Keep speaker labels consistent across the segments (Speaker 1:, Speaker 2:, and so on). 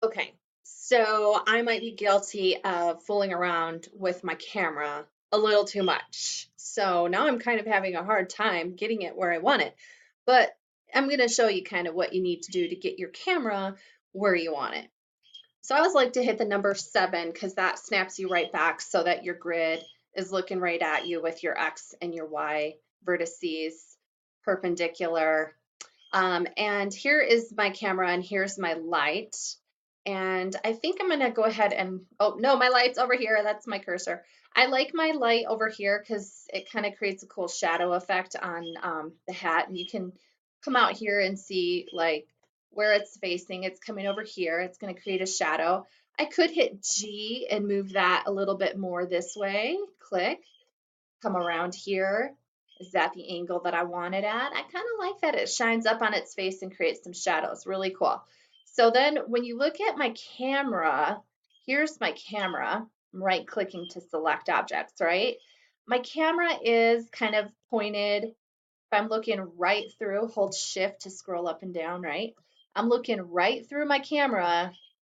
Speaker 1: Okay, so I might be guilty of fooling around with my camera a little too much. So now I'm kind of having a hard time getting it where I want it. But I'm going to show you kind of what you need to do to get your camera where you want it. So I always like to hit the number 7 because that snaps you right back so that your grid is looking right at you with your X and your Y vertices perpendicular. And here is my camera and here's my light. And I think I'm gonna go ahead and, oh no, my light's over here. That's my cursor. I like my light over here because it kind of creates a cool shadow effect on the hat. And you can come out here and see like where it's facing. It's coming over here. It's gonna create a shadow. I could hit G and move that a little bit more this way. Click, come around here. Is that the angle that I want it at? I kind of like that it shines up on its face and creates some shadows. Really cool. So then when you look at my camera, here's my camera. I'm right clicking to select objects, right? My camera is kind of pointed. If I'm looking right through, hold shift to scroll up and down, right? I'm looking right through my camera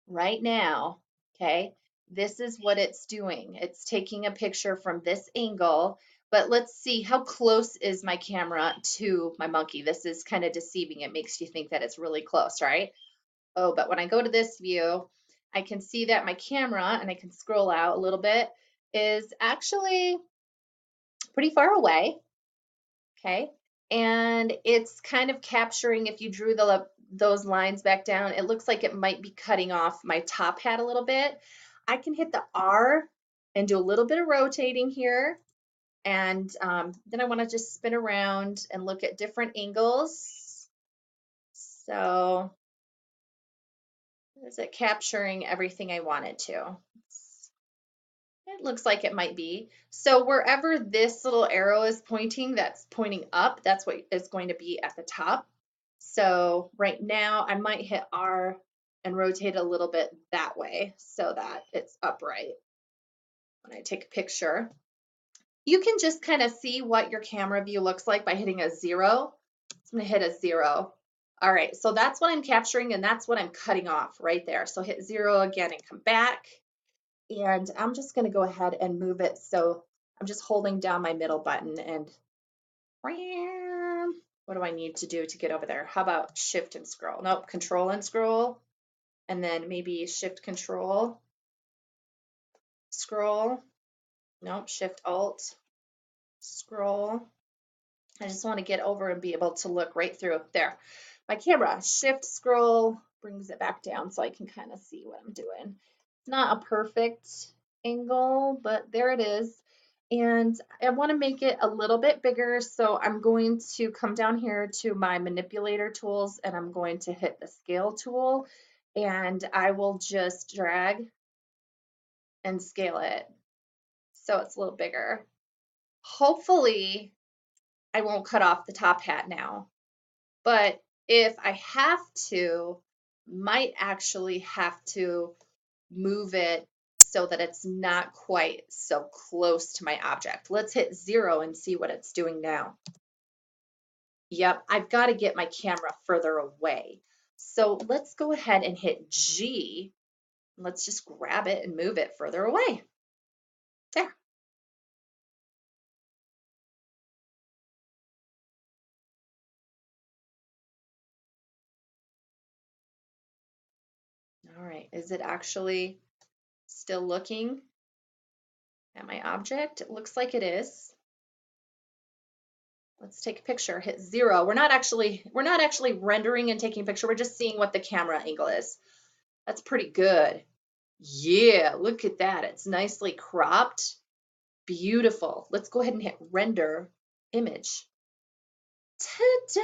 Speaker 1: right now, okay? This is what it's doing. It's taking a picture from this angle, but let's see how close is my camera to my monkey. This is kind of deceiving. It makes you think that it's really close, right? Oh, but when I go to this view, I can see that my camera, and I can scroll out a little bit, is actually pretty far away, okay? And it's kind of capturing, if you drew those lines back down, it looks like it might be cutting off my top hat a little bit. I can hit the R and do a little bit of rotating here. And then I want to just spin around and look at different angles. So is it capturing everything I want it to? It looks like it might be. So wherever this little arrow is pointing, that's pointing up, that's what is going to be at the top. So right now I might hit R and rotate a little bit that way so that it's upright when I take a picture. You can just kind of see what your camera view looks like by hitting a 0. I'm gonna hit a 0. All right, so that's what I'm capturing and that's what I'm cutting off right there. So hit 0 again and come back. And I'm just gonna go ahead and move it. So I'm just holding down my middle button and what do I need to do to get over there? How about shift and scroll? Nope, control and scroll. And then maybe shift control, scroll. Nope, shift alt, scroll. I just want to get over and be able to look right through there. My camera, shift scroll, brings it back down so I can kind of see what I'm doing. It's not a perfect angle, but there it is. And I want to make it a little bit bigger, so I'm going to come down here to my manipulator tools and I'm going to hit the scale tool and I will just drag and scale it so it's a little bigger. Hopefully I won't cut off the top hat now. But if I have to, might actually have to move it so that it's not quite so close to my object. Let's hit 0 and see what it's doing now. Yep, I've got to get my camera further away. So let's go ahead and hit G. Let's just grab it and move it further away. There. All right, is it actually still looking at my object? It looks like it is. Let's take a picture, hit 0. We're not actually rendering and taking a picture. We're just seeing what the camera angle is. That's pretty good. Yeah, look at that. It's nicely cropped. Beautiful. Let's go ahead and hit render image. Ta-da!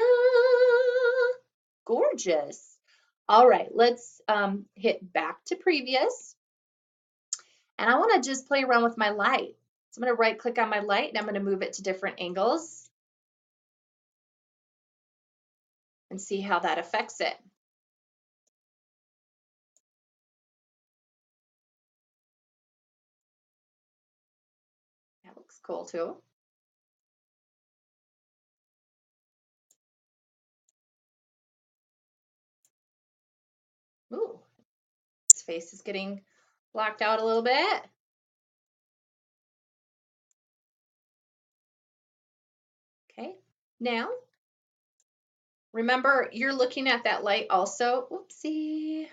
Speaker 1: Gorgeous. All right, let's hit back to previous. And I want to just play around with my light. So I'm going to right click on my light and I'm going to move it to different angles and see how that affects it. That looks cool too. Ooh, face is getting blocked out a little bit. Okay, now remember you're looking at that light also. Oopsie,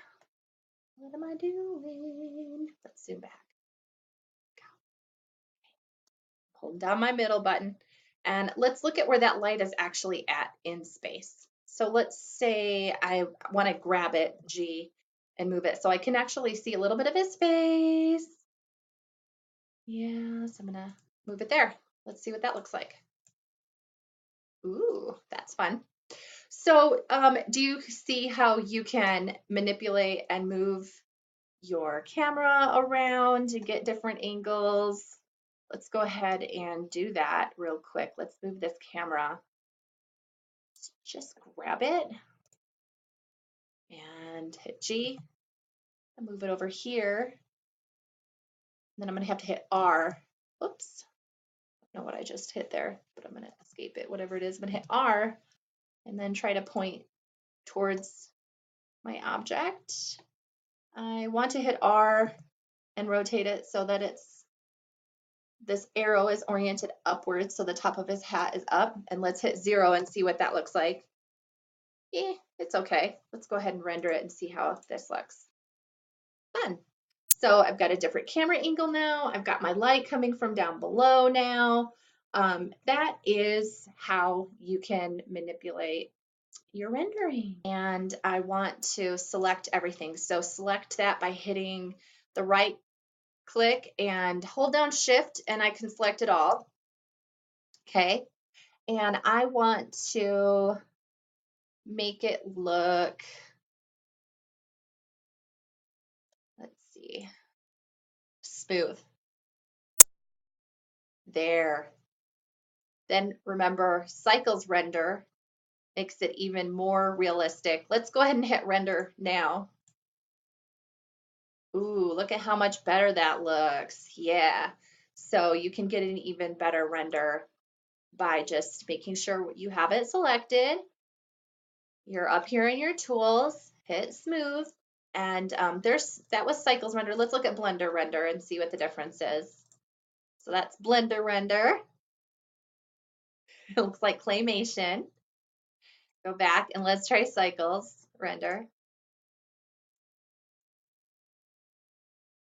Speaker 1: what am I doing? Let's zoom back. Hold down my middle button and let's look at where that light is actually at in space. So let's say I want to grab it, G, and move it so I can actually see a little bit of his face. Yes, I'm gonna move it there. Let's see what that looks like. Ooh, that's fun. So do you see how you can manipulate and move your camera around and get different angles? Let's go ahead and do that real quick. Let's move this camera. Just grab it and hit G and move it over here. Then I'm gonna have to hit R. Oops, I don't know what I just hit there, but I'm gonna escape it, whatever it is. I'm gonna hit R and then try to point towards my object. I want to hit R and rotate it so that this arrow is oriented upwards, so the top of his hat is up. And let's hit 0 and see what that looks like. It's okay. Let's go ahead and render it and see how this looks. Fun. So I've got a different camera angle now. I've got my light coming from down below now. That is how you can manipulate your rendering. And I want to select everything. So select that by hitting the right click and hold down Shift and I can select it all. Okay. And I want to make it look, let's see, smooth. There. Then remember, cycles render makes it even more realistic. Let's go ahead and hit render now. Ooh, look at how much better that looks. Yeah. So you can get an even better render by just making sure you have it selected. You're up here in your tools, hit smooth, and that was cycles render. Let's look at blender render and see what the difference is. So that's blender render. It looks like claymation. Go back and let's try cycles render.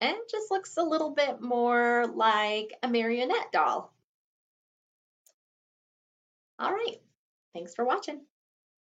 Speaker 1: And it just looks a little bit more like a marionette doll. All right, thanks for watching.